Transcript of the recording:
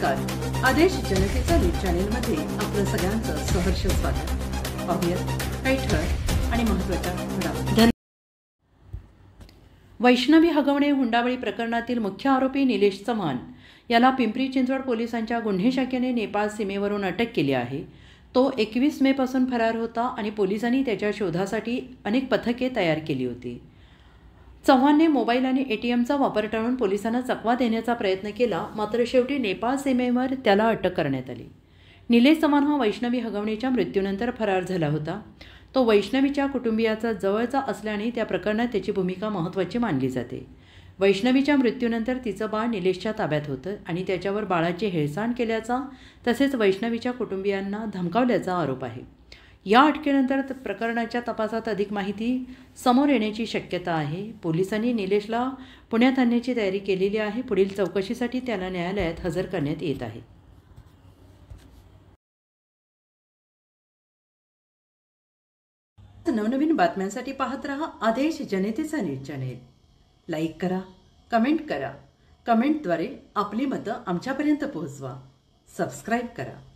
नमस्कार. आदेश जनतेचा न्यूज चॅनेलमध्ये आपलं सगळ्यांचं सहर्ष स्वागत. पाहूयात काही ठळक आणि महत्त्वाच्या घडामोडी. वैष्णवी हगवणे हुंडाबळी प्रकरणातील मुख्य आरोपी निलेश चव्हाण याला पिंपरी चिंचवड पोलिसांच्या गुन्हे शाखेने नेपाळ सीमेवरून अटक केली आहे. तो 21 मे पासून फरार होता आणि पोलिसांनी त्याच्या शोधासाठी अनेक पथके तयार केली होती. चव्हाणने मोबाईल आणि ATMचा वापर टाळून पोलिसांना चकवा देण्याचा प्रयत्न केला, मात्र शेवटी नेपाळ सीमेवर त्याला अटक करण्यात आली. निलेश चव्हाण हा वैष्णवी हगवणेच्या मृत्यूनंतर फरार झाला होता. तो वैष्णवीच्या कुटुंबियाचा जवळचा असल्याने त्या प्रकरणात त्याची भूमिका महत्त्वाची मानली जाते. वैष्णवीच्या मृत्यूनंतर तिचं बाळ निलेशच्या ताब्यात होतं आणि त्याच्यावर बाळाची हेळसांड केल्याचा तसेच वैष्णवीच्या कुटुंबियांना धमकावल्याचा आरोप आहे. या अटकेनंतर प्रकरणाच्या तपासात अधिक माहिती समोर येण्याची शक्यता आहे. पोलिसांनी निलेशला पुण्यात आणण्याची तयारी केलेली आहे. पुढील चौकशीसाठी त्याला न्यायालयात हजर करण्यात येत आहे. नवनवीन बातम्यांसाठी पाहत रहा आदेश जनतेचा न्यूज चॅनेल. लाईक करा, कमेंट करा. कमेंटद्वारे आपली मतं आमच्यापर्यंत पोहोचवा. सबस्क्राईब करा.